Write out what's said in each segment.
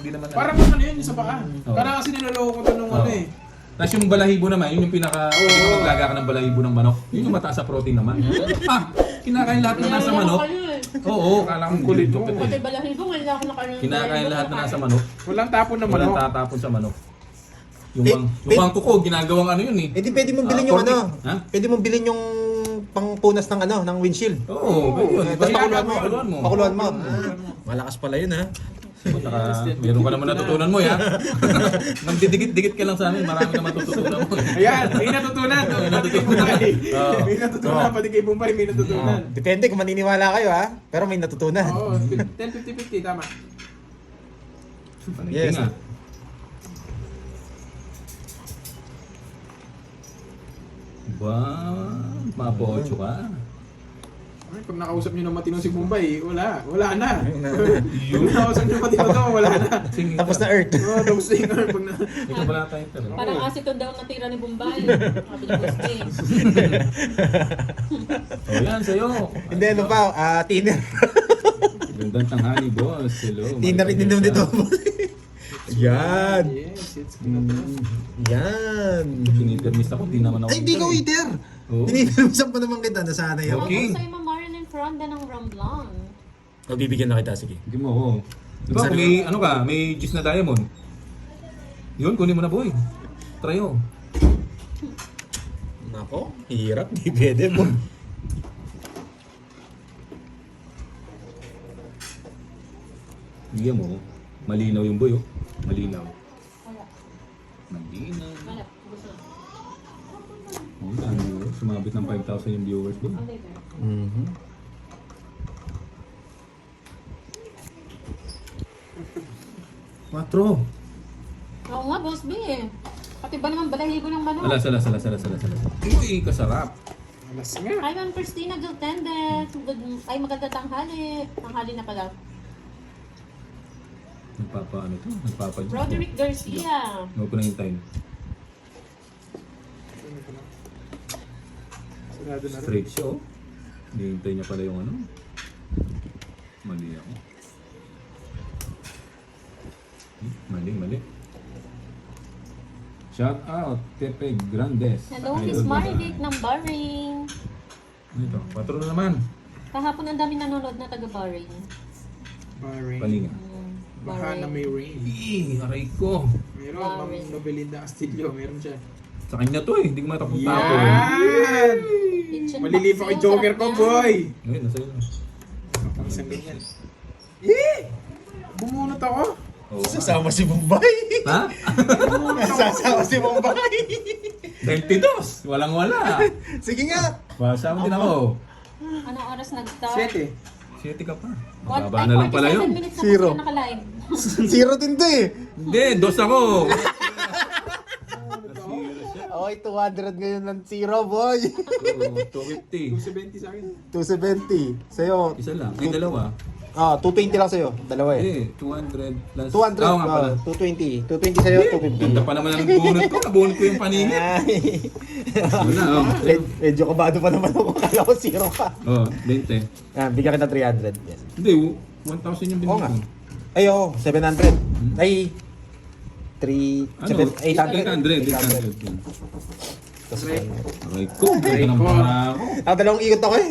Hindi naman Parang ano yun, yung sa paa. Oo. Parang kasi niloloko ko to nung ano eh. Tapos yung balahibo naman, yun yung maglaga ka ng balahibo ng manok. Yun yung mataas sa protein naman. Kinakain lahat na nasa manok. Oo, kala kong kulit mo. Pati balahibo, ngayon ako nakaroon. Kinakain lahat na nasa manok. Walang tapon na Walang manok. tatapon sa manok. Yung bangko ko, ginagawang ano yun eh. Eh di pwede mong bilhin yung pork. ano. Ha? Pwede mong bilhin yung pangpunas ng ano, ng windshield. Oo, yun. Tapos Basta pakuluan mo. pakuluan mo. Pakuluan mo. Malakas pala yun ha. Saka, meron ka naman natutunan mo ya. Nagdidikit-dikit ka lang sa amin, marami na matututunan mo. Ayan, may natutunan. Pati kay Bumbay. Oo. May natutunan, pati kay Bumbay may natutunan. Depende kung maniniwala kayo ha. Pero may natutunan. Oo, 10-50-50, tama. Yes. Nga. Ba, mapocho ka. Ay, pag nakausap nyo ng matino si Bumbay, wala na. Pag nakausap nyo ng matino to, wala na. Tapos na Earth. Oo, tapos na yun. Pag na... Ito pala tayo pero. Parang asiton daw natira ni Bombay. Sabi ni Gusti. Oh, yan sa'yo. Hindi ano pa, thinner. Gandang tanghali, boss. Hello. Thinner rin din dito. Yan. Yes, it's Yan. Sinitermis ako, di naman ako. Ay, hindi ka waiter. Oo. Tinitamisan pa naman kita. Nasanay ako. Okay. Ako sa'yo Marilyn Fronda ng Ramblan. O, bibigyan na kita. Sige. Hindi mo ako. Diba kung may, ano ka, may gis na diamond. Yun, kunin mo na boy. Try oh. Nako, hirap. Di pwede mo. Bigyan mo. Malinaw yung boy oh. Malinaw. Wala. Malinaw. Wala. Gusto. Oh, ano, sumabit ng 5,000 yung viewers ko. Ang later. Mhm. Quattro. Oo nga, Boss B eh. Pati ba naman balahibo ng manok? Alas. Uy, kasarap. Alas nga. Hi, Ma'am Christina Giltende. Ay, maganda tanghali. Tanghali na pala. Nagpapa-ano to? Nagpapa-juice. Roderick Garcia. Huwag ko na hintayin. Sarado na rin. Straight show. Hinihintay niya pala yung ano. Mali ako. Mali. Shout out, Tepe Grandes. Hello, Idol Miss ko Marivic na. ng Bahrain. Ano ito? Patro na naman. Kahapon ang dami nanonood na taga Bahrain. Bahrain. Palinga. Baha na may rain. Aray ko. Meron, Ma'am Nobelinda Castillo, meron siya. Sa kanya to eh. Hindi ko matapong tapo. Yan! Kitchen Malilipa ko box yung joker yun, ko, sarap boy! Ayun, nasa yun. Isang ganyan. Eh! Bumunot ako! Oh. Sasama si Bombay. Ha? Sasama si Bombay. 22! Walang-wala. Sige nga. Masama din ako. yan. Anong oras nag-start? 7. 7 ka pa. What? Mababa Ay, na lang pala 47 yun. minutes na Zero. po sila naka-live. Zero din to eh. Hindi, dos ako. Okay, 200 ngayon ng zero, boy. 250. 270 sa akin. 270. Sa'yo, Isa lang. May dalawa. 220 lang sa'yo. Dalawa eh. 200 plus. 200, Oo nga pala. 220. 220 sa'yo, 250. Ganda pa naman ang bunot ko. Nabunot ko yung paningin. Ay. Yun na, oh. Medyo kabado pa naman ako. Kala ko zero ka. Oh, 20. Bigyan kita 300. Yes. Hindi, 1,000 yung Oo nga. binigyan. Ay, oo. 700. Ay. 800. 800. Tapos, Aray ko, ganda ng para ako. dalawang ikot ako eh.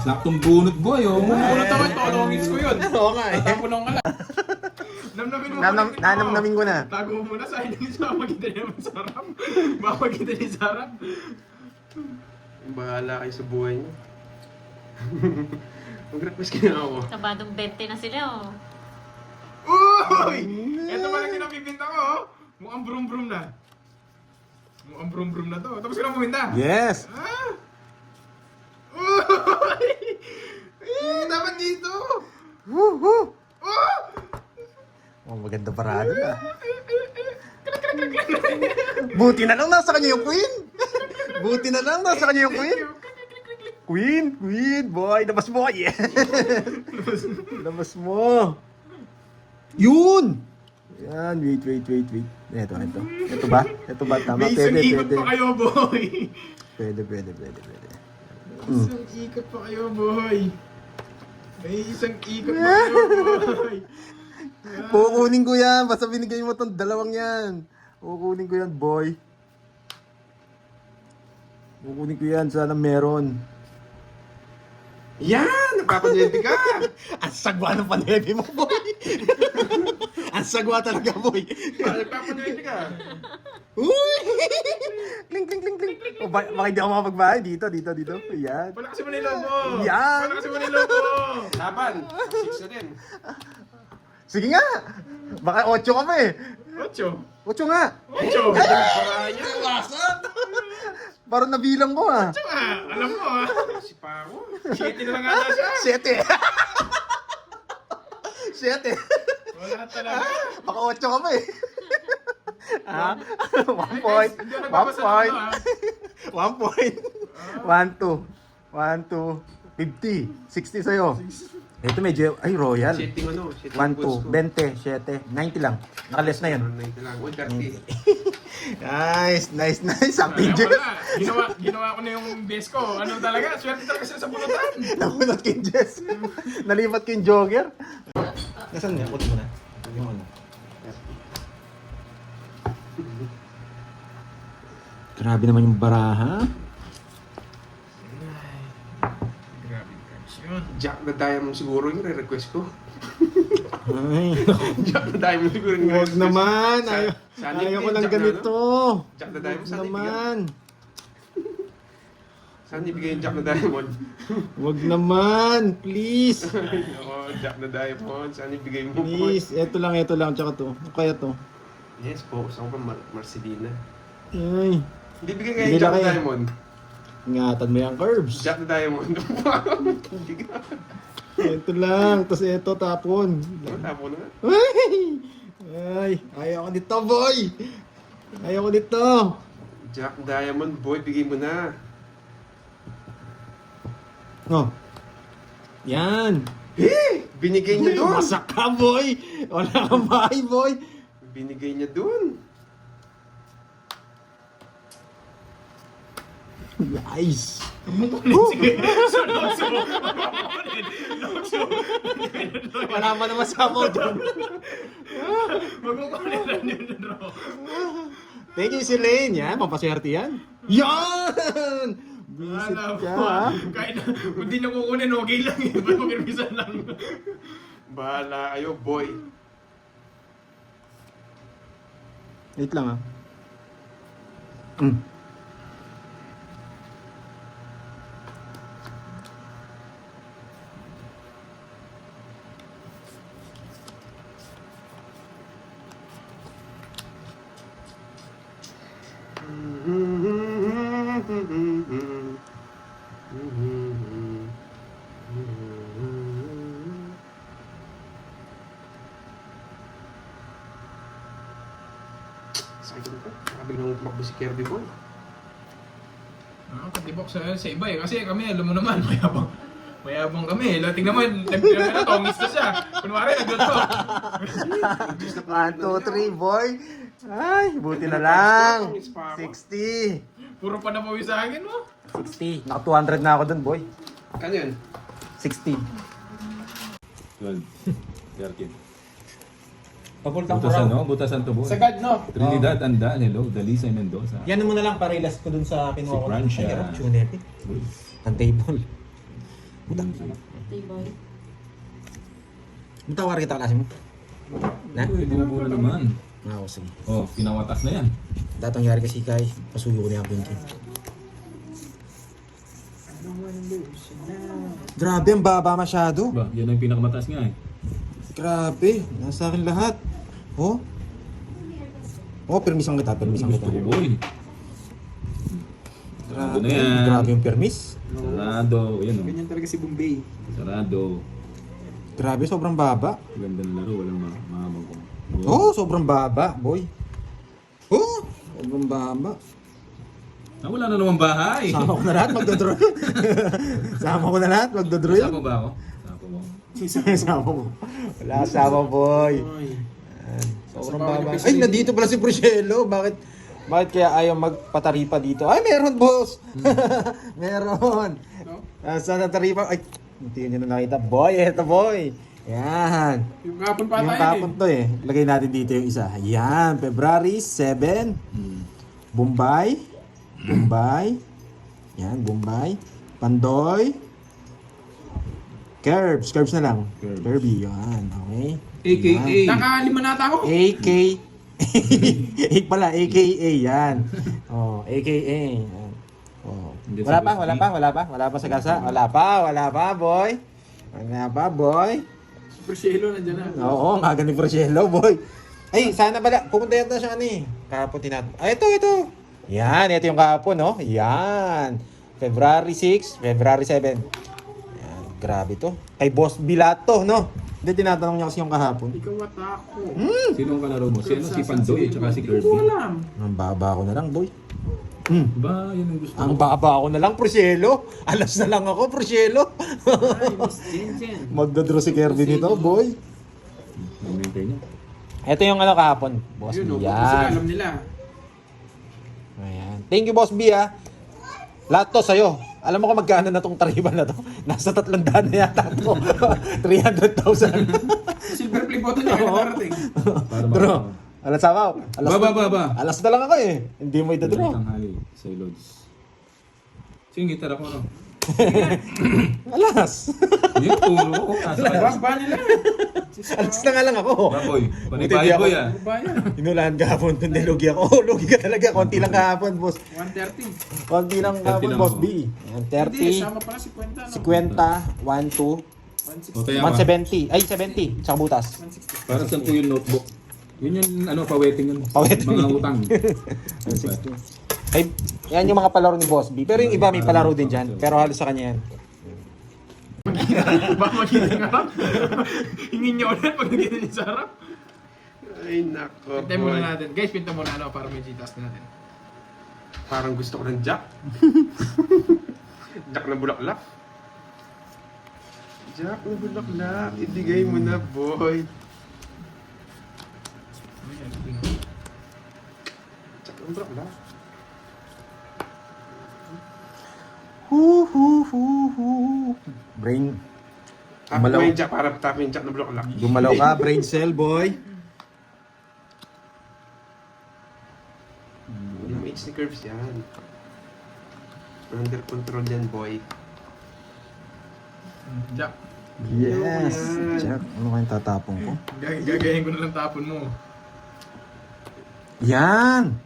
Saktong bunot boy, oh. Bumunot ako, tolongin ko yun. Oo nga eh. Tapunong ka lang. Namnamin mo Nanamnamin ko na. Tago mo muna sa hindi sa makita niya masarap. Baka makita niya sarap. Bahala kayo sa buhay niyo. Mag-request ka na ako. Kabadong 20 na sila oh. Uy! Ito pala kinapipinta ko, oh. Mukhang brum-brum na. Mukhang brum-brum na to. Tapos ka na puminta. Yes. Ah! Uy! Dapat dito! Woohoo! Oh! Oh, maganda parado na. Buti na lang nasa kanya yung queen. Buti na lang nasa kanya yung queen. Queen, boy, labas mo. Yeah. Labas mo. Yun. Yan, wait. Ito. Ito ba? Tama. May isang ikot Pwede. pa kayo, boy! Pwede. Isang ikot pa kayo, boy! May isang ikot pa kayo, boy! Kukunin ko yan. Basta binigay mo tong dalawang yan. Kukunin ko yan, boy. Kukunin ko yan. Sana meron. Yan! Nagpapanyepi ka! Ang sagwa ng panebe mo, boy. Ang sagwa talaga, boy. Nagpapanyepi ka! Uy! Kling, kling, kling, kling. O, baka hindi ako makapagbahay. Dito. Yan. Palakasin mo na yung lobo! Yan! Palakasin mo na yung lobo! Laban! 6 na din. Sige nga. Baka 8 kami. 8. 8 nga. 8! Paranya! Parang nabilang ko ah. Alam mo Si Pao. 7 na lang ata siya. 7. 7. Wala talaga. Baka 8 kami. Ha? 1 point. Hindi ako 1 nagbabasa ng point. ano, 1 point. 1, 2. 50. 60 sa'yo. Ito medyo, ay royal. Setting ano? 1, 2, 20, 7, 90 lang. Nakales na yun. 90 lang. 130. Nice. Ang Kaya Jess. wala. Ginawa ko na yung best ko. Ano talaga? Swerte talaga sila sa pulutan. Nakunat kay Jess. Nalipat ko yung jogger. Nasaan niya? Kunin mo na. Yung ano. Grabe naman yung baraha. Grabe cards yun. Jack the Diamond siguro yung re-request ko. Ay, Jack the Diamond siguro yung huwag naman. Sana Ayaw ko yung lang Jack na, ganito. Jack the Huwag Diamond, sana ibigay. naman. Saan ibigay yung Jack the Diamond? Huwag naman. Please. Oo, Jack the Diamond. Saan ibigay mo po? Please. Ito lang. Tsaka to. Kaya to. Yes po. Gusto ko pa Marcelina. Ay. Hindi bigay kayo Hindi Jack the laki. Diamond. Ingatan mo yung curves. Jack the Diamond. Hindi ka. Ito lang. Tapos ito tapon. Tapo na nga. Ay. Ayaw ko dito, boy. Ayaw ko dito. Jack Diamond, boy, bigay mo na. Oh. Yan. Binigay niya doon. Masak ka, boy. Wala kang bahay, boy. Binigay niya doon. Nice. Wala pa naman sa mo doon. Thank you, si Lane. Yan, pampaswerte yan. Yan! Visit Alam ka, mo, ha? kahit na, kung di na kukunin, okay lang eh. Ba't mag-irmisan lang? Bahala kayo, boy. Wait lang, ha? Excited ko. Biglang tumakbo si Kirby boy. Katibok sa iba eh. Kasi kami, alam mo naman, mayabang. Mayabang kami. Tingnan mo, tongis na siya. Kunwari, nagluto. 1, 2, 3, boy. Ay, buti na lang. 60. Puro pa napawi sa akin mo. 60. Naka 200 na ako dun, boy. Kano yun? 60. 12. 13. Pagultang Butasan, kurang. no? Butasan to, boy. Sagad, no? Trinidad, Andan, hello. Dalisay, Mendoza. Yan mo na lang parelas ko dun sa Si kinuha ko. Francia. Ay, hirap, chunepe. Uy. Ang table. Tibay. Mutawar kita klase mo. Na? Uy, bumubo na naman. Oo, sige. Oh, pinawatas na yan. Datang yari kasi kay pasuyo ko na yung pinky. Grabe, ang baba masyado. Ba, yan ang pinakamataas nga eh. Grabe, nasa akin lahat. Oh? Oh, permisan kita. Gusto ko, boy. Sarado na yan. Grabe yung permis. Sarado. Yan o. Ganyan talaga si Bombay. Sarado. Grabe, sobrang baba. Ganda ng laro. Walang mahabang ko. Oh, sobrang baba, boy. Oh, sobrang baba. Ah, wala na naman bahay. Sama ko na lahat, magdodraw. Sama ko na lahat, magdodraw yun. Saan mo ba ako? Saan mo? Sama ko. Wala kasama, boy. Ayan, sobrang baba. Ay, nandito pala si Priscelo. Bakit kaya ayaw magpataripa dito? Ay, meron, boss. Meron. Sa nataripa. Ay, hindi nyo na nakita. Boy, eto, boy. Yan. Yung kahapon pa Yung tayo kapon to eh. Lagay natin dito yung isa. Yan. February 7. Bombay. Bombay. Yan. Bombay. Pandoy. Curbs. Curbs na lang. Curbs. Kirby. Yan. Okay. AKA. Yan. Naka-5 na ata ako. AK. Pala. AKA. Yan. Oh, AKA. Yan. Oh. Hindi Wala sa pa, Boss wala B. pa, wala pa, wala pa sa gasa. Wala pa, boy. Wala pa, boy. Presielo nandiyan na. Oo, nga galing Porcello, boy. Ay, sana pala, pupunta yata siya ano eh. Kahapon tinato. Ay, ito. Yan, ito yung kahapon, no? Yan. February 6, February 7. Yan, grabe to. Kay Boss Bilato, no? Hindi, tinatanong niya kasi yung kahapon. Ikaw atako. Sino ang kalaro mo? Si, ano, si Pandoy at saka si Hindi Kirby. ko alam. Ang baba ko na lang, boy. Ba, yun ang gusto Ang ko. baba ko na lang, Porcello. Alas na lang ako, Porcello. Ay, Miss Jinjen. Magdodraw si Kirby nito, boy. Maintain niya. Ito yung ano kahapon, Boss Yun, B. no, kasi Yan. alam nila. Ayan. Thank you, Boss B, ah. Lahat to sa'yo. Alam mo kung magkano na tong tariban na to? Nasa 300 na yata to. 300,000. Silver play button niya Oo. na darating. Para Draw. maka- Alas sama. Alas Ba. Alas na lang ako eh. Hindi mo ito-draw. Tanghali sa Lods. Sino yung gitara ko, no? Alas. Yung puro ko. Nasa kaya. Baba nila. Alas na nga lang ako. Baboy. Buti di Panipay ako- boy, ah. Baba yan. Inulaan kahapon. Hindi, lugi ako. Oh, lugi ka talaga. Konti lang kahapon, boss. 130. Konti lang 30 kahapon, lang boss ako. B. Ayan, Hindi, 30, sama pala si Kwenta. No? 50, 1, 2, 160. O, kaya 170. Ay, 70. Tsaka butas. 160. Para saan po yung notebook? Yun yung ano, paweting yun. Paweting. Mga utang. 160. Ay, yan yung mga palaro ni Boss B. Pero yung iba may palaro din dyan. Pero halos sa kanya yan. Baka makita nga lang. Hingin niyo ulit pag nakita niyo sa harap. Ay, nako. Pintay muna natin. Guys, pinta muna ano para may Gtas natin. Parang gusto ko ng Jack. Jack na bulaklak. Jack na bulaklak. Ibigay mo na, boy. Jack na bulaklak. Brain. Tapos Gumalaw. mo yung Jack para tapos yung Jack na bulaklak. Gumalaw ka, brain cell, boy. Hindi mo ni curves yan. Under control yan, boy. Jack. Yes. Yan. Jack, ano kayong tatapong ko? Gagayahin ko na lang tapon mo. Yan.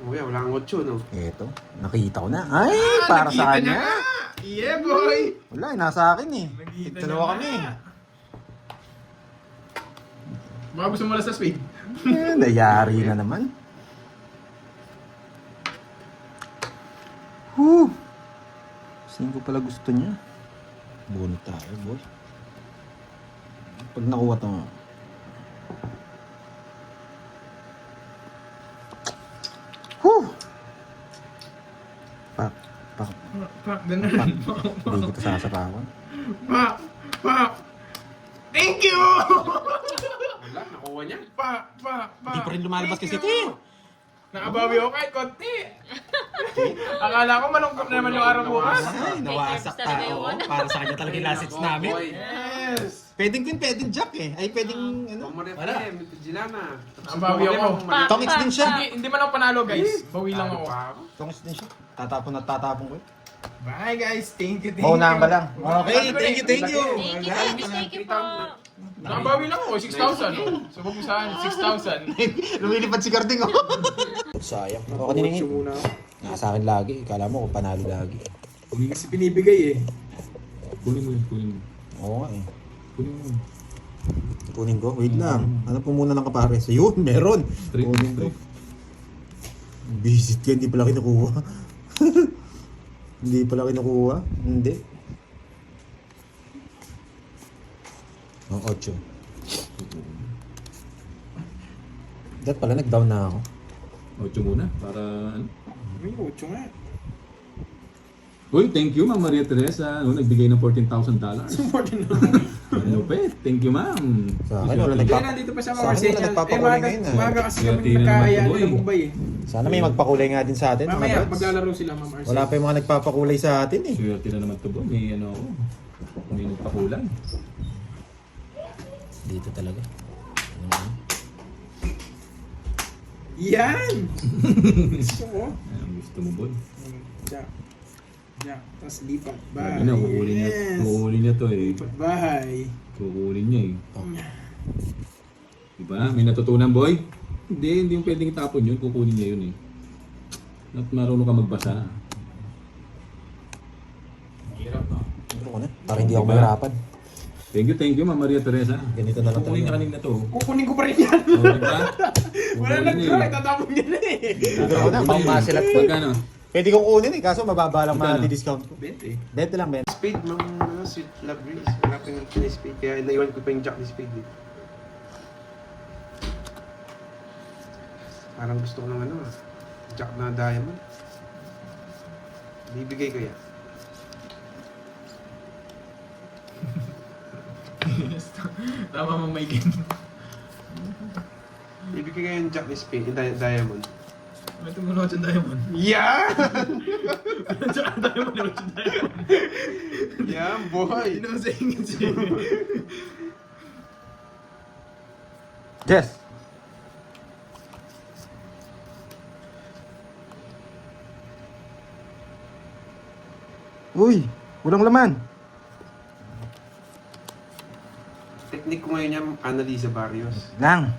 Uy, wala kang 8, no? Eto, nakita ko na. Ay, para sa nakita niya kanya. nga. Yeah, boy! Wala, nasa akin eh. Nakita Dalawa niya kami. nga. Baka gusto mo lang sa speed. Eh, nayari na naman. Whew. Sino ko pala gusto niya? Bunot tayo, boy. Pag nakuha to, whew. Pak. Pak, ganun. Hindi kita sasapawan. Pak! Thank you! Wala, nakuha niya. Pak! Hindi pa rin lumalabas kasi Thank ito you. Nakabawi ako kahit konti. Akala ko malungkot naman yung araw bukas. Ay, nawasak tao. Para sa kanya talaga yung last hits namin. Boy. Yes! Pwedeng Queen, pwedeng Jack eh. Ay, pwedeng ano. Pamare pa rin, Gilana. Nakabawi ako. Tongits din siya. Hindi man ako panalo guys. Bawi lang ako. Tongits din siya. Tatapon at tatapon ko eh. Bye guys. Thank you. Paunahan ka lang. Okay, thank you. Thank you, thank you po. Nakabawi lang ako. 6,000. Subok mo sa akin. 6,000. Lumilipad si Carding oh. Sayang. Ako tiningin. muna. Nasa akin lagi. Kala mo kung panalo lagi. Hindi kasi pinibigay eh. Kunin mo yun, kunin mo. Oo nga eh. Kunin mo yun. Kunin ko. Wait lang. Ano po muna ng kapares? Yun, meron. Straight, Kunin ko. straight. Visit ka, hindi pala kinukuha. Hindi pala kinukuha. Hindi. Ang 8. Dat pala, nag-down na ako. 8 muna, para ano. May 8 nga. Uy, thank you, Ma'am Maria Teresa. Ano, nagbigay ng $14,000. Ano pa eh? Thank you, ma'am. Sa akin, wala Kaya nagpa- nandito pa siya Sa mga akin, wala nagpapakulay ngayon, ah. Maga kasi kami Swerte na naman nagkahayaan to, boy. ng Bombay eh. Sana may magpakulay nga din sa atin. mga Mamaya, brats. maglalaro sila Ma'am Arcel. Wala pa yung mga nagpapakulay sa atin eh. Swerte na naman to, bro. May ano ako. May nagpakulay. Dito talaga. Yan! Gusto ko. Ayan, gusto mo, boy. Jack. Jack. Tapos lipat Sabi bahay. na, kukunin niya to eh. Lipat bahay. Kukunin niya eh. Diba? May natutunan, boy? Hindi yung pwedeng itapon yun. Kukunin niya yun eh. At marunong ka magbasa. Mahirap, no? Ito ko na. Para hindi ako Diba? mahirapan. Thank you, Ma'am Maria Teresa. Ganito na lang Kukunin niya talaga. kanina to. Kukunin ko pa rin yan. Oh, diba? Wala Kukunin nang niya try. eh. Tatapon niya na eh. Ako na, pang muscle at foot. Magkano? Pwede kong kunin eh, kaso mababa lang Magkano? ma-discount ko. 20. 20 lang, Ben. Spade, mga sweet love breeze. Wala pa yung spade. Kaya naiwan ko pa yung jack ni spade eh. Parang gusto ko ng ano ah. Jack na diamond. Bibigay ko yan. Tama mo may game. Bibigay ko yung jack ni spade, yung diamond. May tumulo ka dyan diamond. Yeah! Tsaka diamond naman dyan diamond. Yeah, boy! Hindi naman sa ingin siya. Yes! Uy! Walang laman! Technique ko ngayon yung Annalisa Barrios. Lang!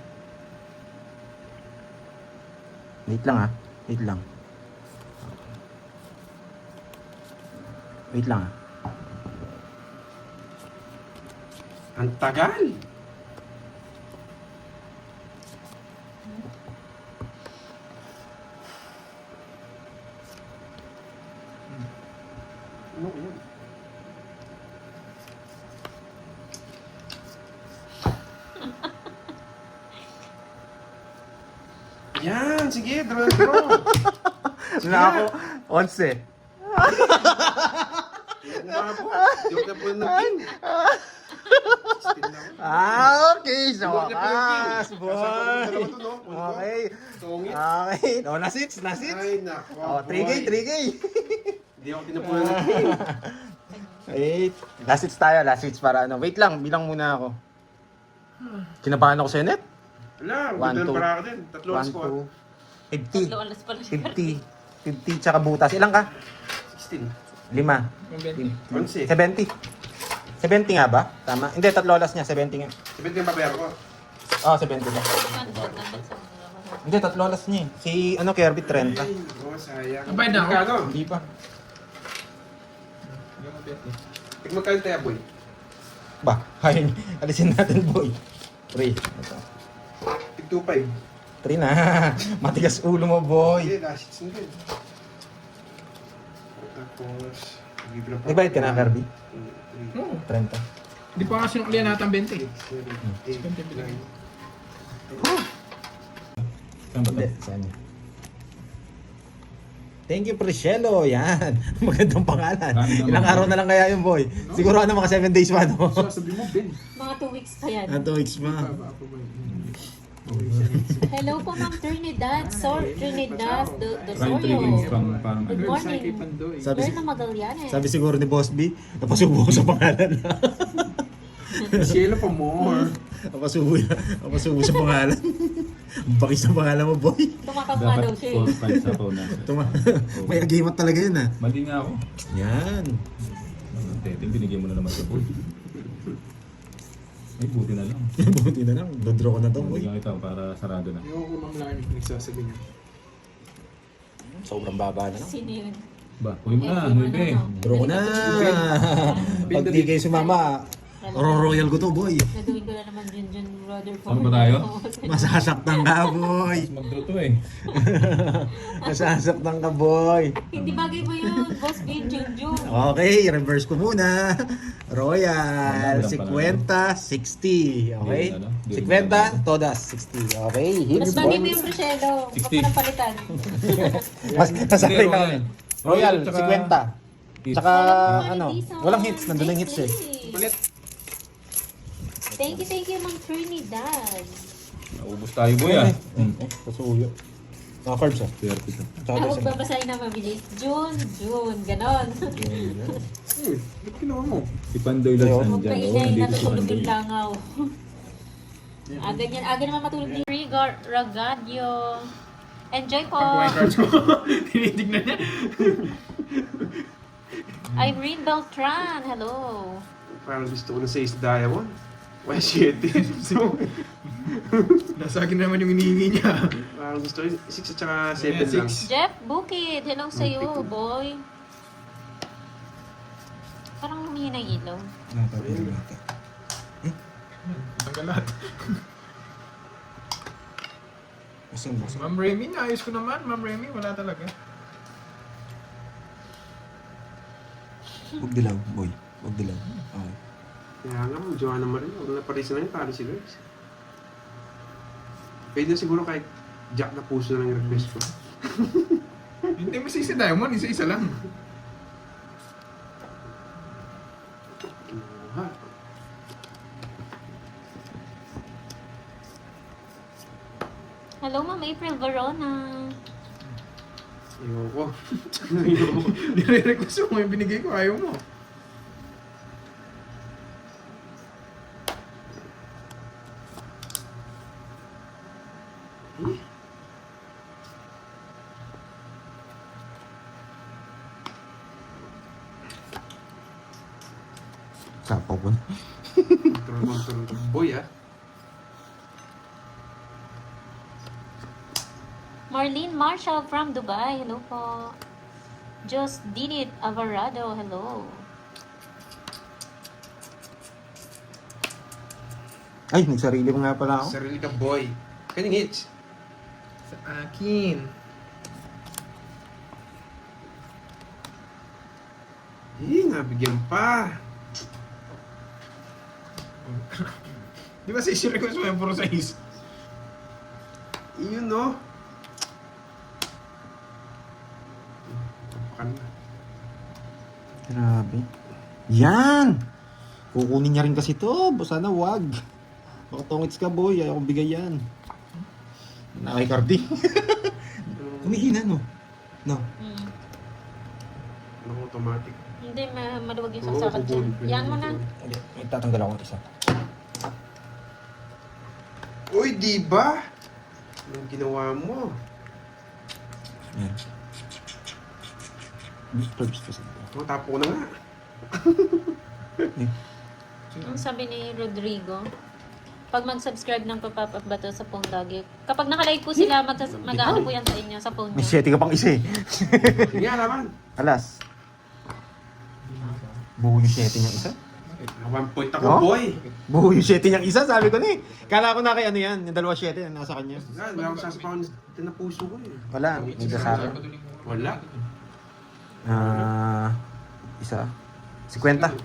Wait lang ah. Wait lang. Wait lang ah. Ang tagal! Ano yun? Yan! Sige, draw and draw! Na ako, 11. Joke na po ng pin. Okay, sa wakas, boy. Okay. Songit. Okay. O, nasits. Ay, nako. O, 3K. Hindi ako tinapunan ng pin. Wait. Last hits tayo, last hits para ano. Wait lang, bilang muna ako. Kinabahan ako sa net. Wala, One, ganda two. para ako din. Tatlo ang 1, squad. 2, 50. Tatlo alas pala siya. 50 tsaka butas. Ilang ka? 16. 5. 11. 70. 70 nga ba? Tama. Hindi, tatlo alas niya. 70 nga. 17 yung babayar ko. Oo, 70 ba? Hindi, tatlo alas niya eh. Si, ano, Kirby, 30. Ay, oh, sayang. Ang bayad na ako. Magkano? Hindi pa. Magkano tayo, boy? Ba, ayun. Alisin natin, boy. 3. Ito. 2.5. 3 na. Matigas ulo mo, boy. Hindi, last hits na din. Tapos, bibili pa. Nagbayad ka na, Kirby? Oo. 30. Hindi pa kasi nung natin 20. 8, 9. Saan ba Hindi, to? saan yun? Thank you, Priscelo. Yan. Magandang pangalan. Ilang araw na lang kaya yun, boy? Siguro ano, mga 7 days pa, no? Sabi mo, Ben. Mga 2 weeks pa yan. 2 weeks pa. Hello po, Ma'am Trinidad. Trinidad Trying to release Dosorio. from parang Good ano. morning. Sabi, Berna Magallanes. sabi siguro ni Boss B, napasubo ko sa pangalan. Cielo pa more. napasubo sa pangalan. Ang bakis sa pangalan mo, boy. Tumakap nga daw siya eh. 4-5 sa phone na. May agimat talaga yun, ah. Mali nga ako. Yan. Teting, binigyan mo na naman sa boy. Ay, buti na lang. Buti na lang. Dodro ko na to, boy. Bigyan kita para sarado na. Ayoko ko Ma'am Lani nagsasabi niya. Sobrang baba na lang. Sino yun? Ba, huwi mo na, huwi. Draw ko na. Pag di kayo sumama, royal ko to, boy. Naduwin ko na naman Junjun brother ko. Saan ba tayo? Masasaktan ka, boy. Mag-draw to eh. Masasaktan ka, boy. Hindi bagay mo yun, Boss B, Junjun. Okay, reverse ko muna. Royal, 50, 60. Okay? 50, todas, 60. Okay, Mas hits, bagay mo boy. yung Priscelo. Huwag 60. ko nang palitan. Mas nasakay Hindi, ka. Royal. Royal, Tsaka- 50. Tsaka, ano, walang hits. Nandun ang hits eh. Ulit. Thank you, Ma'am Trinidad. Naubos tayo boy ah. Pasuyo. Mga carbs ah. 30 to. Tsaka Huwag dosen. babasahin na mabilis. June, ganon. Uy, ba't ginawa mo? Si Pandoy Lads Ayun. Huwag nandyan. maingay, Nandito si natutulog Pandoy. yung langaw. Aga naman matulog ni Rigor Ragadio. Enjoy po. Pag cards ko. Tinitignan niya. Irene Beltran, hello. Parang gusto ko na 6 diamond. Why 7? So, Nasa akin naman yung hinihingi niya. parang gusto ko 6 at saka 7 lang. Jeff Bukid, hello sa'yo, boy. Parang humihina yung ilaw. Tanggal lahat. Busog. Ma'am Remy, naayos ko naman. Ma'am Remy, wala talaga. Huwag dilaw, boy. Huwag dilaw. Okay. Kaya nga, Joanna Marie, huwag na Paris na yun, para si Girls. Pwede na siguro kahit Jack na puso na lang yung request ko. Hindi mo si Diamond, isa-isa lang. Ha? Hello, Ma'am April Verona. Ewan ko. Nire-request mo yung binigay ko, ayaw mo. Sapaw ko na. Control. Boy, ah. Marlene Marshall from Dubai, hello po. Just did it, Avarado, hello. Ay, nagsarili mo nga pala ako. Sarili ka, boy. Kaning hits. Sa akin. Nabigyan pa. Di ba si request mo yung puro size? Iyon, no? Tapakan na. Grabe. Yan! Kukunin niya rin kasi to. Sana wag. Baka tongits ka, boy. Ayaw kong bigay yan. Nakay Cardi. Kumihina, no? No. Hmm. Ano automatic? Hindi, maluwag yung Oo, saksakan dyan. kukunin. Yan mo na. Tatanggal ako ng isa. Uy, di ba? Anong ginawa mo? Yan. First kasi. Matapo ko na nga. Ang sabi ni Rodrigo, pag mag-subscribe ng papap ba to sa phone lagi, kapag nakalive po sila, mag-ano po yan sa inyo, sa phone May nyo. 7 ka pang isa eh. Sige nga naman. Alas. Buo yung 7 niyang isa? 1 point ako, Oh? boy. Buo yung 7 niyang isa, sabi ko na eh. Kala ko na kay ano yan, yung dalawa 7 na nasa kanya. Wala akong sasapawan na puso ko eh. Wala, may dasara. Wala. Isa. 50.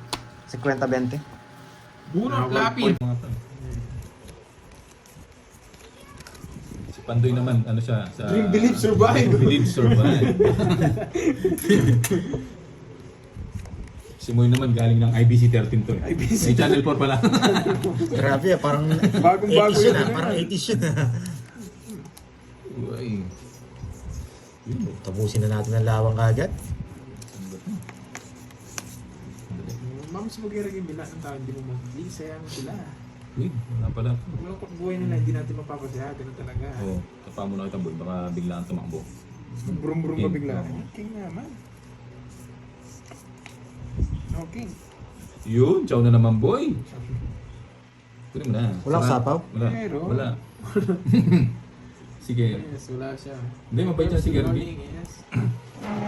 50-20. Bunot, lapid. Si Pandoy naman, ano siya? Sa Dream, believe, survive. Dream, believe, survive. Si Moy naman galing ng IBC 13 to. IBC. May Channel 4 pala. Grabe ah, parang Bagong-bago 80s yun yun, ah. eh. Parang 80s yun ah. Uy. Tapusin na natin ang lawang kagad. Ma'am, sumugay rin yung bilas ng tao, hindi mo mag-please, sayang sila. Uy, wala pala. Walang buhay nila, hindi natin mapapasaya, ganun talaga. Oo, tapa mo na kita boy, baka biglaan tumakbo. Brum-brum pa King. bigla. Oo. King naman. No, King. Yun, chow na naman boy. Kunin mo na. Walang Sarap. sapaw? Wala. Meron. Wala. Sige. Yes, wala siya. Hindi, mabait siya si Good Kirby. morning, yes. Good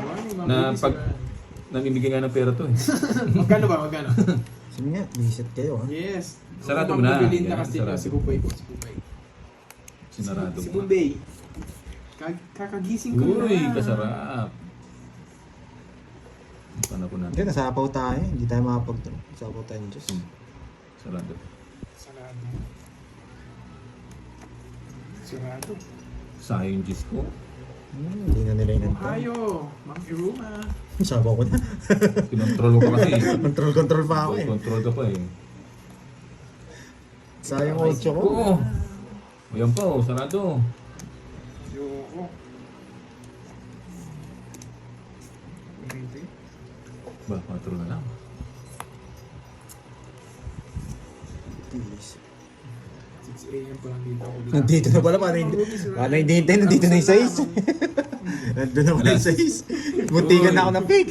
morning, ma'am. Na Baby, pag sir. namimigay nga ng pera to eh. Magkano ba? Magkano? Sabi nga, visit kayo ah. Yes. Sarado Ma'am mo na. Belinda Yan, Castillo, sarado. si Bubay po, si Bubay. Sinarado Si mo. Bombay. Kakagising ko na. Uy, kasarap. Paano ko Hindi, natin? nasapaw tayo. Hindi tayo makapagturo. Nasapaw tayo ng Diyos. Sarado. Sarado. Sarado. Sayang yung Diyos ko. Hindi na nila inantay. Ohio, Ma'am Iruma. Nasapaw ko na. Kinontrol ko pa kasi eh. Control pa ako eh. Control ka pa eh. Sayang 8 ko. Oo. Ayan pa oh, sarado. Yoko. Ba, 4 na lang. 6 a.m. pa lang dito ako. Nandito na pala, paano hindi hintay, nandito na yung size. Nandito na pala yung size. Muntikan na ako ng pig.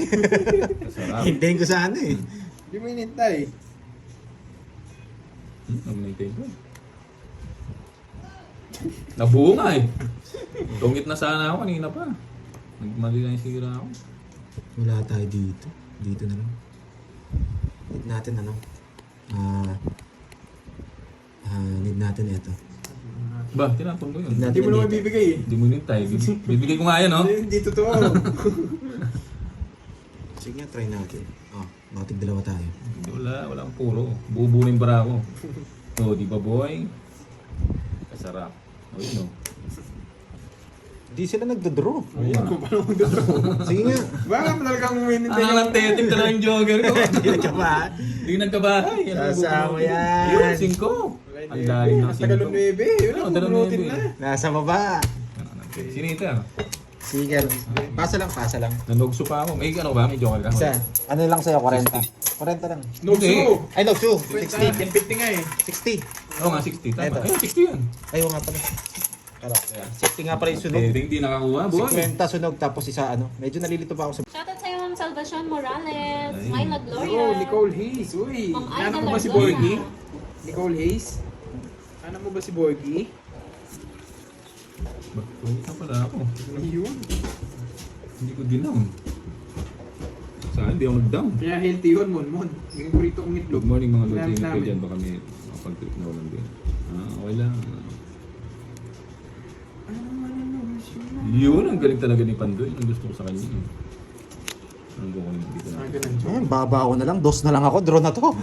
Sarap. Hintayin ko sa ano eh. Hindi mo inintay. Naminintay ko. Nabuo nga eh. Tungit na sana ako kanina pa. Nagmali lang yung sira ako. Wala tayo dito. Dito na lang. Need natin ano. Need natin ito. Ba, tinapon ko yun. Need natin Hindi mo naman dito. bibigay eh. Hindi mo nintay. Bibigay ko nga yan, no? Hindi totoo. Sige nga, try natin. Matig dalawa tayo. Walang puro. Bubunin bara ako. So, di ba boy? Kasarap. O yun, no? Di sila nagdodraw. Ayan. Sige nga. Baka talaga kang uminintay. Ang lang tetim talaga yung jogger ko. Hindi nagkabahan. Hindi nagkabahay. Sasama yan. Yun, 5. Ang lalim ng Tagal ng 5. 9. Yun ang bubunutin na. Nasa baba. Sinita. Sige. Pasa lang. Nanogso pa ako. May ano ba? May joker ka? Isa. Ano lang sa'yo? 40. 40 lang. Nogso. Ay, no, 2. 60. 1050 nga eh. 60. Oo nga, 60. Tama. Eto. Ayun, 60 yan. Ayaw nga pala. Kala. 60 nga pala yung sunog. Hindi nakakuha, boy. 50 sunog tapos isa ano. Medyo nalilito pa ako sa... Shoutout sa'yo, Ma'am Salvacion Morales, Myla Gloria, Oh, Nicole Hayes. Uy. Ma'am Anak Aida mo ba si Largona. Borgie? Nicole Hayes? Anak mo ba si Borgie? Bakit na pala ako? Ayun. Hindi ko dinaw. Saan? Hindi ako nag-down. Kaya healthy yun, Mon. Yung burrito kong itlog. Good morning mga lods. Namin Ingat kayo namin. dyan. Baka may makapag-trip na walang din. Okay lang. Yun, ang galing talaga ni Pandoy. Ang gusto ko sa kanya. Ang ko kung dito na. Ayun, baba ako na lang. Dos na lang ako. Draw na to.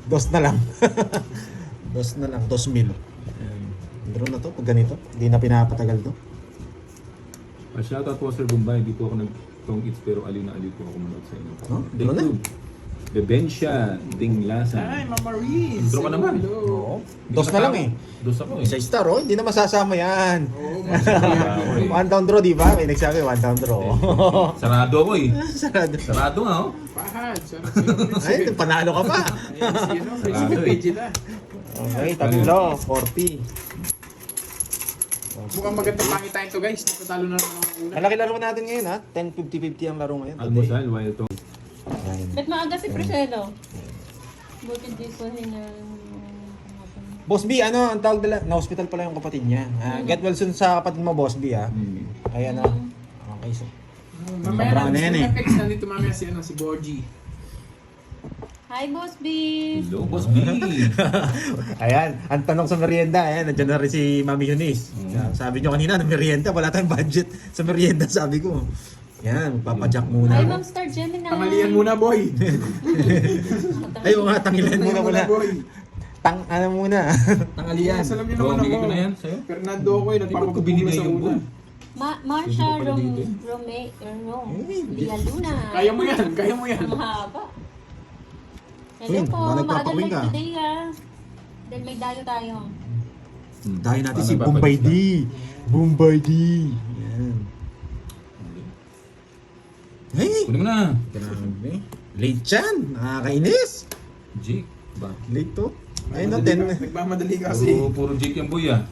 Dos na lang. Dos na lang. 2,000. Draw na to. Pag ganito. Hindi na pinapatagal to. Shoutout po Sir Bombay. Hindi po ako nag-tong eats pero aliw na aliw po ako manood sa inyo. Oh, Thank ano na? you. Bebensya Dinglasa. Ay, Mama Reese. Intro ka naman. Hello. Oo. Dos na lang eh. Dos ako eh. Isa star oh. Hindi na masasama yan. Oo, One down draw, di ba? May nagsabi, one down draw. Sarado ako eh. Sarado. Sarado nga oh. Pahad. Sarap. Ay, panalo ka pa. Ayan, si ano, Principe Vegeta. Okay, tatlo. 40. Mukhang maganda pangitain to guys. Natatalo na lang ang una. Ang laki laro natin ngayon ha. 10-50-50 ang laro ngayon. Almusal while to. Ayun. Bet maaga si Priscelo. Buti di ko Boss B, ano ang tawag nila? Na-hospital pala yung kapatid niya. Get well soon sa kapatid mo, Boss B ha. Ayan na. Okay, so. Mamaya Sobrang na yan eh. FX nandito mamaya si ano, si Borgie. Hi, Boss B! Hello, Boss B. Ayan, ang tanong sa merienda, ayan, nandiyan na rin si Mami Eunice. Sabi nyo kanina, na merienda, wala tayong budget sa merienda, sabi ko. Yan, papajack muna. Hi, ako. Ma'am Star Gemini! Tangalian muna, boy. Ay, oo nga, tangilan muna. boy. Ano muna? Tangalian. Yes, alam niyo So, naman bigay ako. ko na yan sa'yo. Fernando ako eh, Di ba ko nagpapapupulo binigay sa yung una. bull? Marsha Hindi ko pala dito eh. Villaluna. Kaya mo yan, kaya mo yan. Ang mahaba. Hello Uy, po, baka nagpapawin maaga ka. live today ah. Dahil may dayo tayo. Dahil natin si Paano Bombay D. papalit Bombay D. Yan. Hey! Kunin mo na. Grabe. Late yan. Nakakainis. Jake. Ba? Late to. Ayun na, 10. Nagmamadali ka kasi. Puro Jake yung boy ah.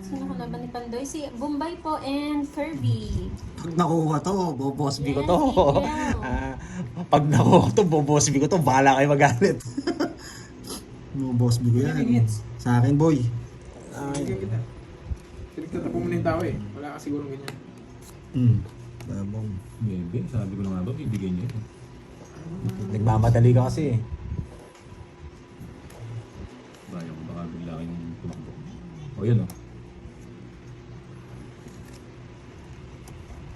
Sino ko na ba ni Pandoy? Si Bombay po and Kirby. Pag nakuha to, bobosby ko to. Yeah. Pag nakuha to, bobosby ko to. Bahala kayo magalit. Bobosby ko yan. Sa akin, boy. Bigyan kita. Pinagtatapo mo na yung tao eh. Wala ka siguro ganyan. Babong. Maybe. Sabi ko na nga ba, bibigay niya ito. Nagmamadali ka kasi. Bayan ko baka bigla kayong tumakbo. O yan o.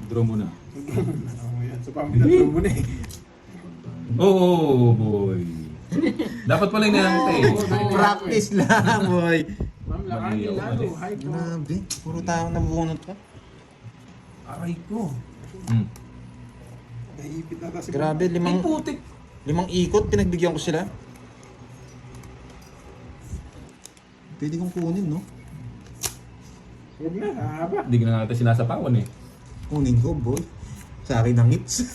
Draw mo na. Oo yan. So pamitatlo mo na eh. Oh boy. Dapat pala yung nangangita eh. Practice lang, boy. Ma'am, lakagin lalo. Hi po. Grabe. Puro tayong nabubunot ka. Aray ko. Naipit na kasi. Grabe, Ay putik. 5 ikot, pinagbigyan ko sila. Pwede kong kunin, no? Huwag na, haba. Hindi ka na natin sinasapawan eh. Kunin ko, boy. Sa akin ang hits.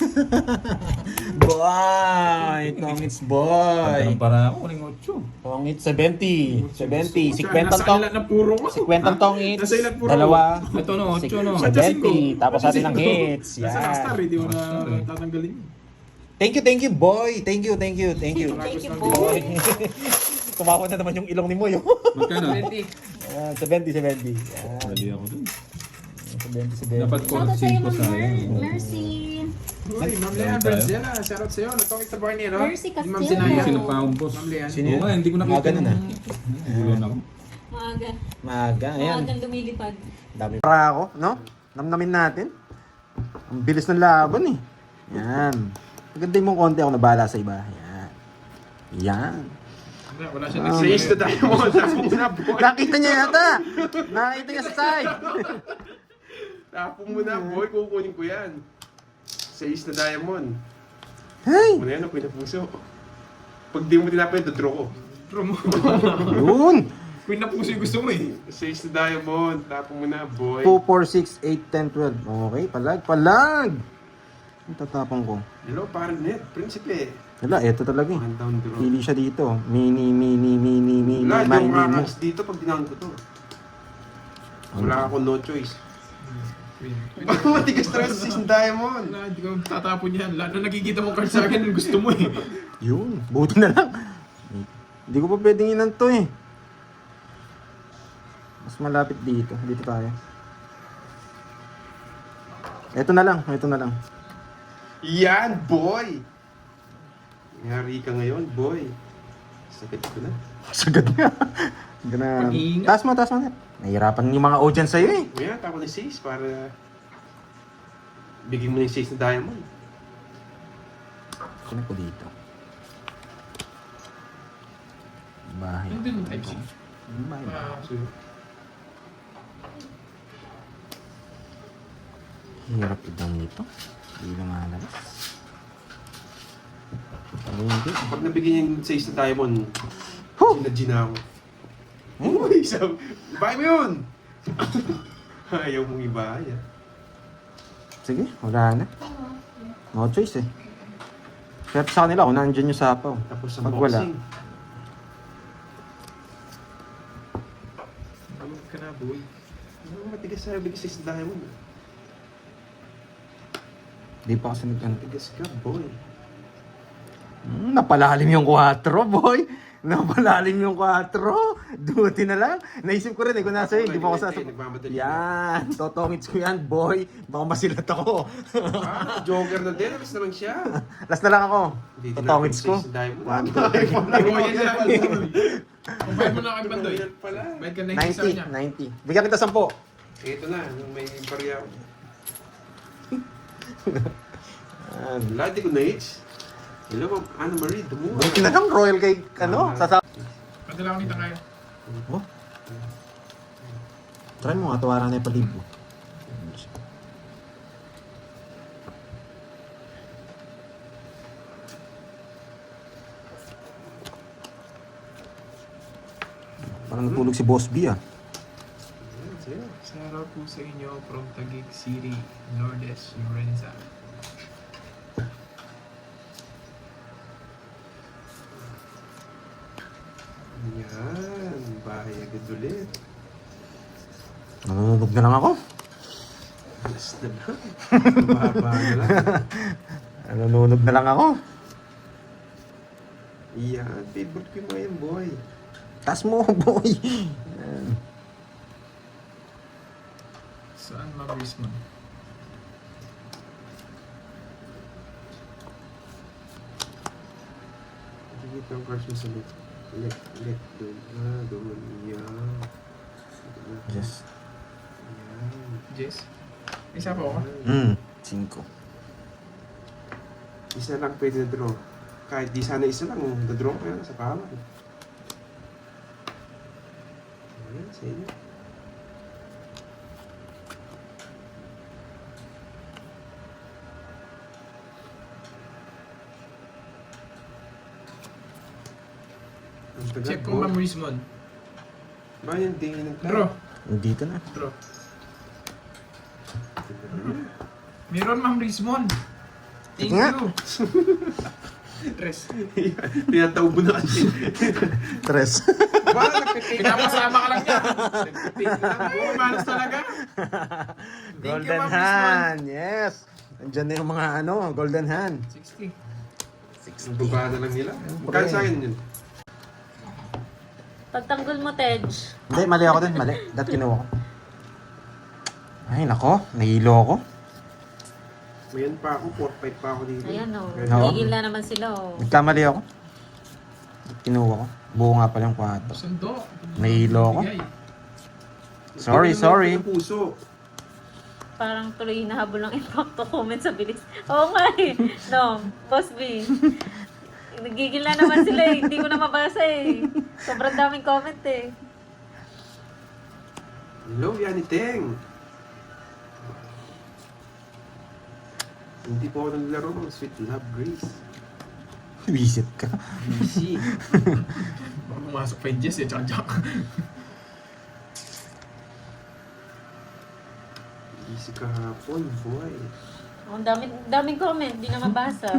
Boy! Ito ang hits, boy! Ganun para ako, kuning 8. Ang hits, 70. 70. 50 Nasa tong. ilan na puro ko. 50 tong hits. Nasa ilan puro? Dalawa. Ito no, 8 no. 70. Tapos atin ang hits. Nasa Rockstar, Yan. hindi mo na tatanggalin. Thank you, boy. Thank you. Thank you, boy. Tumawad na naman yung ilong ni Moy. Magkano? 70. Yan. Dali ako dun. 70. Dapat Shoutout sa'yo, 45 Ma'am sayang. Mercy. Uy, Ma'am Leanne, Brazela, shoutout sa'yo. Natokit sa Barney, no? Mercy Yung Ma'am Castillo. Sinaya. Sino pa akong boss? Ma'am Leanne. Sino Oo nga, hindi ko nakita. Ganun ah. Gulo na ako. Maaga. Maaga. Ayan. Maagang lumilipad. Dami para ako, no? Namnamin natin. Ang bilis ng laban eh. Yan. Maganda yung mong konti ako nabala sa iba. Yan. Yan. Wala siya nag-sayis na tayo mo. Tapong mo na, boy. Nakita niya yata. Nakita niya sa side. Tapong mo na, boy. Kukunin ko yan. Sayis na diamond. Hey! Muna yan, ako'y napuso. Pag di mo tinapin, dodraw ko. Promo. Yun. Queen na puso yung gusto mo eh. Sayis na diamond. Tapong mo na, boy. 2, 4, 6, 8, 10, 12. Okay, palag. Ang tatapang ko. Hello, parang net. Prinsipe. Wala, eto talaga eh. One down draw. Pili siya dito. Mini, Wala, hindi mini, ako kakakas dito pag dinaon ko to. Wala ako no choice. Bakit matigas talaga sa Season Diamond? Wala, hindi ko tatapon yan. Lahat na nakikita mo card sa akin, yung gusto mo eh. Yun, buti na lang. Hindi ko pa pwedeng inan to eh. Mas malapit dito. Dito tayo. Ito na lang. Yan, boy! Yari ka ngayon, boy. Sakit ko na. Sagad nga. Ganun. Pag-iingat. Taas mo net. Nahihirapan yung mga audience sa'yo eh. Kaya tako ng 6 para bigyan mo ng 6 na diamond. Sino ko dito? Bahay. Hindi mo type C. Bahay. So, Hirap idang nito. Hindi na malabas. Hindi. pag nabigyan yung 6 na diamond, Huh! sinadji na ako. Uy, sabi, ibahay mo yun! Ayaw mong ibahay, ah. Sige, wala na. No choice eh. Kaya sa kanila kung nandiyan yung sapaw. Tapos ang Pag wala. boxing. Tawag ka na, boy. Ano matigas sa bigay 6 na diamond? Di pa kasi nagkano. Matigas ka, boy. Napalalim yung 4, boy. Napalalim yung 4. Duty na lang. Naisip ko rin eh kung nasa yun. Di ba ako sasap... Nagmamadali. Yan. Totongits ko yan, boy. Baka masilat ako. Ah, Joker na din. Alas naman siya. Last na lang ako. Hindi Totongits ko. 6 na diamond. Boy, yan lang. Kung bayad mo na kay Bandoy. Yan pala. Bayad ka na yung isa niya. 90. Bigyan kita 10. Ito na, yung may barya ako. Yan. Wala, di ko na-hits. Hello, Ma'am Anna Marie, dumuha. Buti na lang, royal cake, sasap. Padala ko kita kaya. Oh. Try mo nga, tawaran na yung palibo. Parang natulog si Boss B ah. Ayan, sa'yo. Shoutout po sa inyo from Taguig City, Lourdes, Lorenza. Yan, bahay agad ulit. Nanunog na lang ako. Alas na lang. Baba na lang. Nanunog na lang ako. Yan, favorite ko yung mga yan, boy. Taas mo, boy. Yan. Saan mabilis mo? Dito ang cards mo sa left, doon. Ah, doon. Yan. Yes. Yan. Jess? Isa pa ako. 5. Isa lang pwede na draw. Kahit di sana isa lang, na-draw ko yan sa kawan. Ayan, sa inyo. Ang tagal, Check ko boy. Ma'am Rismond. Ba yung tingin ng Draw. Dito na. Draw. Meron, Ma'am Rizmon. Thank Sige nga. you. Tres. Tinatawag mo na kasi. Tres. Pinapasama ka lang yan. Nag-take lang. Oo, malas talaga. Thank you, Golden Ma'am Rizmon. hand. Yes. Andyan na yung mga golden hand. 60. Ang baba na lang nila. Magkano sa akin yun? Pagtanggol mo, Tej. Hindi, mali ako dun. Mali. Dat kinuha ko. Ay, nako. Nahilo ako. Mayan pa ako, 4-5 pa ako dito. Ayan o. Oo. Higil na naman sila o. Nagkamali ako. Dat kinuha ko. Buo nga pala yung 4. Sundo. Nahilo ako. Bigay. Sorry, Tingnan mo sorry. ng puso. Parang tuloy nahabol ng impacto comment sa bilis. Oo nga eh. No, Boss B. Nagigil na naman sila eh. Hindi ko na mabasa eh. Sobrang daming comment eh. Hello, Yaniteng. Hindi po ako naglaro ng Sweet Love Grace. Visit ka. Easy. Baka pumasok pa yung Jess eh, tsaka. Easy kahapon, boy. Oh, ang daming comment. Di na mabasa.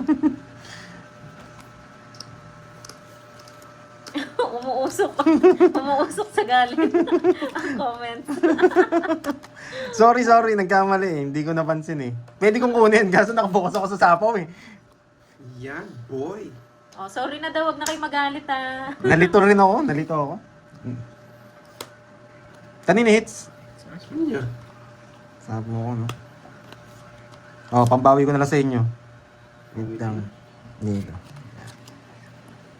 Umuusok. Umuusok sa galit. Ang comments. Sorry. Nagkamali. Hindi ko napansin eh. Pwede kong kunin. Kaso nakabukas ako sa sapaw eh. Yan, boy. Oh, sorry na daw. Huwag na kayo magalit ah. Nalito rin ako. Kanina hits. Ano niya? Sabi mo ko, no? Oh, pambawi ko na lang sa inyo. Wait lang. Dito.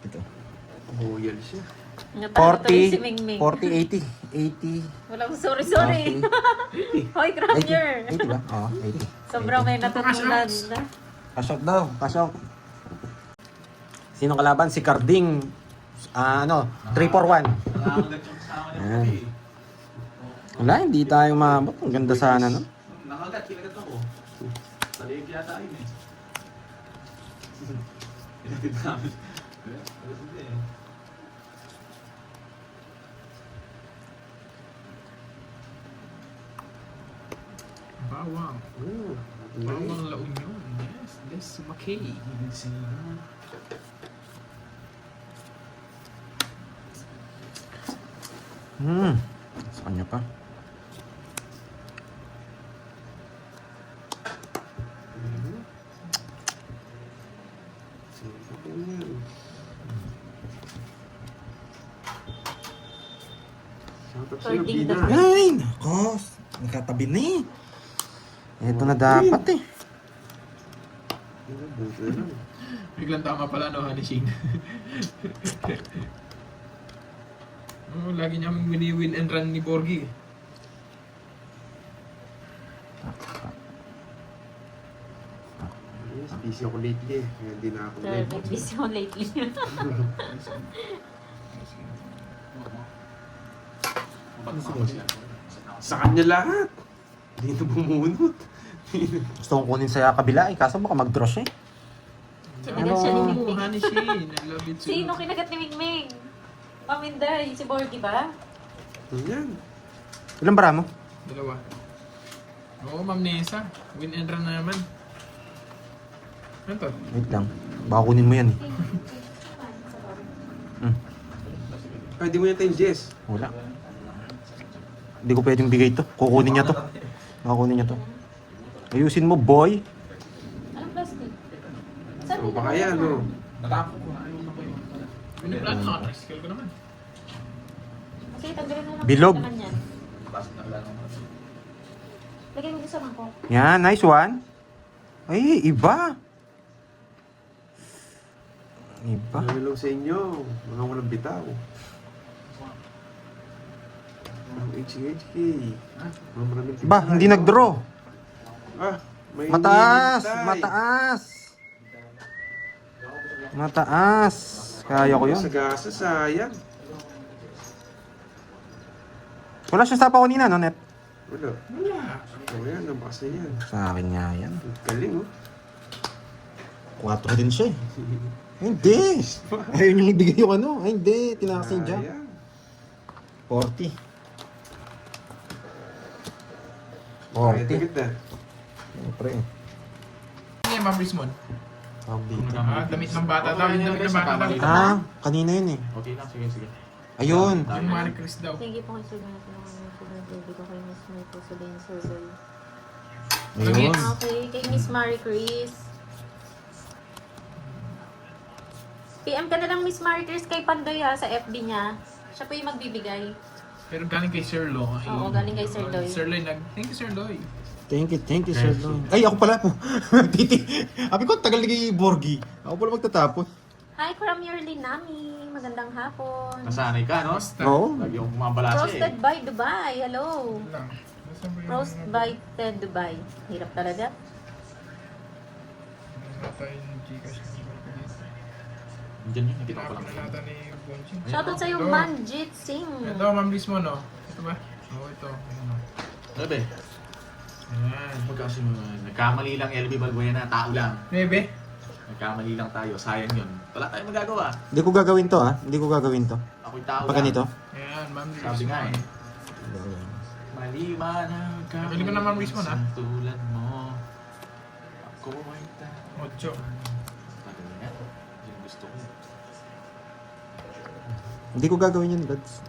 Ito. Royal siya. Natalo tuloy si Mingming. 40, 80. Walang sorry. Hoy, Craftier. 80 ba? Oo, 80. Sobrang may natutunan. Cash out daw. Cash out. Sinong kalaban? Si Carding. 3-4-1. Ayan. Wala, hindi tayo maabot. Ang ganda sana, no? Nakagat, kinagat ako. Talig yata yun eh. Kinagat namin. Bawang. Oh, Bawang La Union. Yes, yes, Makay. Sa kanya pa. Holding the Ay, nako. Nakatabi na eh. Ito na dapat eh. Biglang tama pala, no, Honey Shane. Oh, lagi niya win and run ni Borgie. Yes, busy ako lately. Kaya hindi na ako live. busy ako lately. Sa kanya lahat. Hindi na bumunot. Gusto kong kunin sa kabila eh. Kaso baka mag-draw siya eh. Kinagat siya ni Oh, Mingming. Honey Shane. I love it so. Sino kinagat ni Mingming? Paminday, si Borgie ba? Yan. Ilan bara mo? Dalawa. Oo, Ma'am Nessa. Win and run na naman. Ano to? Wait lang. Baka kunin mo yan eh. Ay, di mo yan tayong Jess. Wala. Hindi ko pwedeng bigay ito. Kukunin niya to. Kukunin niya to. Ayusin mo, boy. Anong plastic? So, baka yan, no? Natapos ko na. Ayaw na ko yun. Piniplan na, tricycle ko naman. Kasi tanggalin na lang. Bilog. naman yan. Tapos nagla naman. Lagay mo din sa mangkok. Yan, nice one. Ay, iba. Iba. Hello sa inyo. Mga walang bitaw. Ang HK. Mga maraming Ba, hindi nag-draw. Ah, may Mataas, hinihintay. mataas. Mataas. Kaya ko yun. Sa gasa, sayang. Wala siya sa pa kanina, no, Net? Wala. Wala. O yan, nabas na yan. Sa akin nga yan. Ang galing, oh. 4 din siya eh. Hindi. Ayaw niyang ibigay yung ano. Ay, hindi. Tinakas yung jump. Sayang. 40. Kahit 40. agad na. Siyempre eh. yan, Ma'am Rismon? Tawag dito. Damit ng bata daw. Damit ng bata daw. Ah, kanina yun eh. Okay lang, sige, sige. Ayun. Yung Marie Chris daw. Thank you po kay Sir Bernard ng mga baby ko kay Miss May po sa din survey. Ayun. Okay, kay Miss Marie Chris. PM ka na lang Miss Marie Chris kay Pandoy ha, sa FB niya. Siya po yung magbibigay. Pero galing kay Sir Lo. Oo, galing kay Sir Loy. Sir Loy, thank you Sir Loy. Thank you, Sir Don. Ay, ako pala po. Titi. Sabi ko, tagal ni Borgi. Ako pala magtatapos. Hi from your Linami. Magandang hapon. Nasanay ka, no? Oo. Lagi akong bumabalasa Roasted eh. by Dubai. Hello. Lang. Nasaan ba yung Roast by Ted Dubai. Hirap talaga. Nasaan tayo yung Gcash? Diyan yun, nakita ko lang. Pinapinalata ni Bonching. Shoutout sa'yo, Ito. Manjit Singh. Ito, Ma'am Rismon, no? Ito ba? Oo, ito. Ayan, oh. Ano ba? Ayan. Magkasi mo, nagkamali lang LB Balbuena, tao lang. Bebe? Nagkamali lang tayo, sayang yun. Wala tayong magagawa. Hindi ko gagawin to, ha? Hindi ko gagawin to. Ako'y tao Pag ganito. Ayan, Ma'am Rismon. Sabi nga eh. Maliban ang Nabili ko na Ma'am Rismon, ha? tulad mo. Ako ay tao. Ocho. Sabi nga, yung gusto ko. Hindi ko gagawin yun, Dads.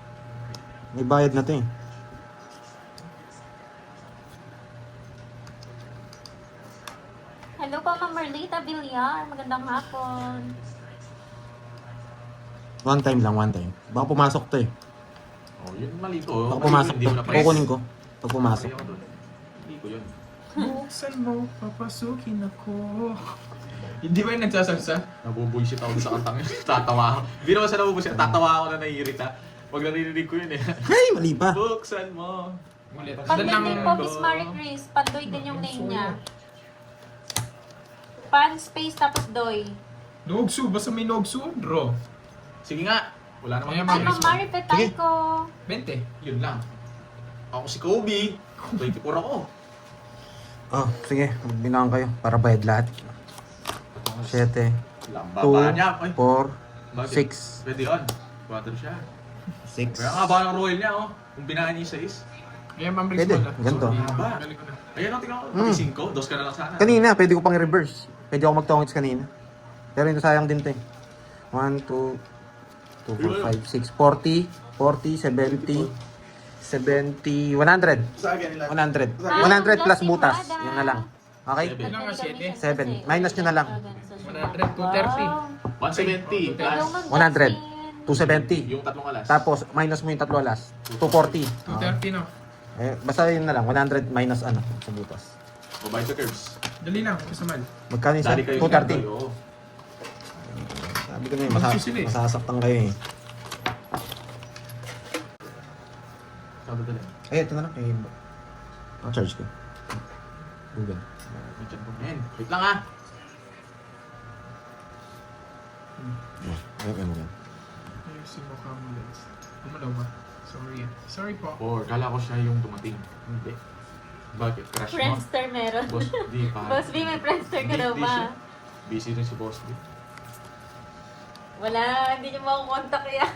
May bayad na to eh. Hello po, Ma'am Marlita Villar. Magandang hapon. One time lang, one time. Baka pumasok to eh. Oh, yun mali to. Baka Mali pumasok yun, hindi to. mo na-press. Kukunin ko. Pag pumasok. Mali ako dun. Hindi ko yun. Buksan mo, papasukin ako. Hindi ba yung nagsasalsa? Nabubuisit ako sa kantang yun. Tatawa ako. Hindi naman sa nabubuisit. Tatawa ako na naiirita. Pag narinig ko yun eh. Ay, mali pa. Buksan mo. Ulit. Pandoy Doon din lang. po, Miss Marie Chris. Pandoy din yung name niya. Pan space tapos doy. Nogsu, basta may nogsu, draw. Sige nga. Wala namang Ayan, Hi, Ma'am Chris. Marie Petayco. 20. Yun lang. Ako si Kobe. 24 ako. Oh, sige. Binangan kayo para bayad lahat. 7, Lambaba niya. Ay, 4, bakit? 6, Pwede yun. 4 siya. 6. Kaya nga ba ng royal niya oh. Kung binahan niya sa is. Ayan, Ma'am Pwede, Rismon. ganito. Haba. Galing ko na. Ayan o, tingnan ko. Pati 5. Dos ka na lang sana. Kanina, pwede ko pang reverse. Pwede ako mag-tongits kanina. Pero ito sayang din to eh. 1, 2, 4, 5, 6, 40, 40, 70, 70, 100. Sa akin nila. 100. Ah, 100 plus plus butas. Wada. Yun na lang. Okay? Seven. Ilang nga, 7? 7. Minus nyo na lang. 100, 230. 170 plus 100. 270. yung tatlong alas. Tapos, minus mo yung tatlo alas. 240. 230, no? Eh, basta yun na lang. 100 minus ano sa butas. O by the curves. Dali lang, kasamal. Magkano yung Dali kayo 230. Oo. Sabi ko na yun, Mag-choose sila eh. masasaktan kayo eh. Sabi ko lang. Eh, ito na lang. Eh, ang charge ko. Google. May chat ko. Men, wait lang ah. Ayun, ayun, ayun. Ayun, si mukha mo, Lens. Umalaw ba? Sorry ah. Sorry po. Or kala ko siya yung dumating. Hindi. Bakit? Crush mo? Friendster meron. Boss, di pa. Boss B, may Friendster ka daw Di ba? siya. Busy rin si Boss B. Wala, hindi niyo makukontak yan.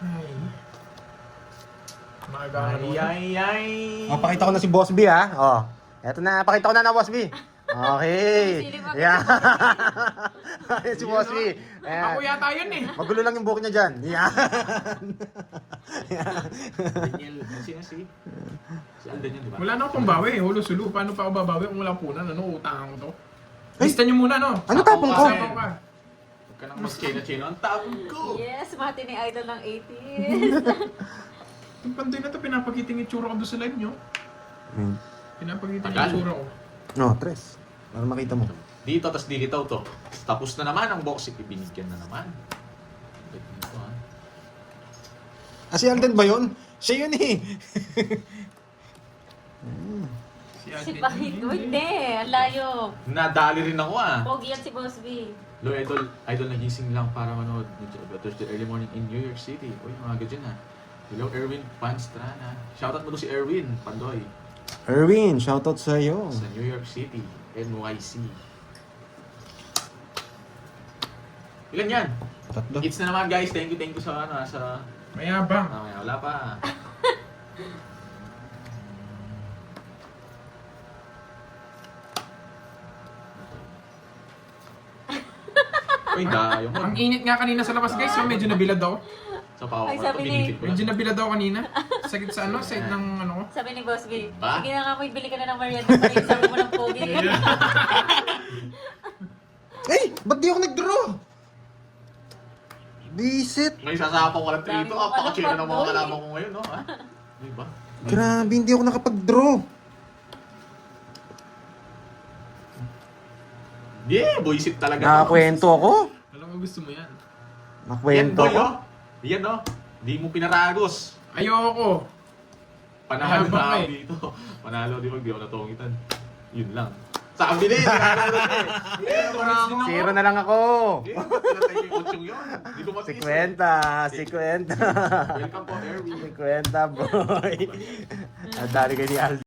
Ay. Mga Ay, gano'n. ay, ay. Oh, pakita ko na si Boss B ha. Oh. Eto na, pakita ko na Boss B. Okay. Silip ako. Yeah. Ayan si Boss B. Ayan. Ako yata yun eh. Magulo lang yung buhok niya dyan. Yan. Daniel, sino si Alden yun, di ba? Wala na akong pambawi. Hulo sulo. Paano pa ako babawi kung walang punan? Ano, utangan ko to? Lista niyo muna, no? Ano tapon ko? Sabaw ka. Huwag ka nang mas chino-chino. Ang tapon ko! Yes, mati ni Idol ng 80s. Yung pantoy na to, pinapakita yung itsura ko doon sa live nyo. Pinapakita yung Tagal. itsura ko. No, tres. Para makita mo. Dito, tas dilitaw to. Tapos na naman ang boxing. Ibinigyan na naman. Wait, dito, ha? Ah, si Alden ba yun? Siya yun eh. Si Alvin Pahit. yun, Hindi, ang layo. Nadali rin ako ah. Pogi yan si Boss B. Lo, idol nagising lang para manood ng Thursday early morning in New York City. Uy, mga gadyan ha. Hello, Erwin Panstrana. Shoutout mo to si Erwin Pandoy Erwin, shoutout sa iyo. sa New York City, NYC. Ilan yan? Tatlo. It's na naman guys. Thank you sa ano sa... Mayabang. Wala pa. Uy, dayo mo. Ang init nga kanina sa labas guys, so medyo nabilad ako. Sa pao Ay, ko, sabi ni- binigit ko. Medyo nabilad ako kanina. Sakit sa ano, side ng ano ko. Sabi ni Boss B, Ba? sige na nga mo, bili ka na ng merienda pa rin. Sabi mo ng pogi. Eh, ba't di ako nag-draw? Bisit. May sasapaw ka lang Dami trito. mo Pakachino ng alam, mga boy. kalaban ko ngayon, no? Ha? Diba? Grabe, hindi ako nakapag-draw. Yeah, boysit talaga. Nakakwento ako. Alam mo gusto mo yan. Yan, Nakakwento boy, ako. oh. Yan, oh. Di mo pinaragos. Ayoko. Panalo Ayabang na ako eh. dito. Panalo, di ba? Di ako natungitan. Yun lang. Sabi din, panalo na eh. Zero na lang ako. Eh, pinatay ko yung kutsong yun. Di ko matiis. 50. Welcome po, Erwin. 50, boy. Ang dali kayo ni Aldo.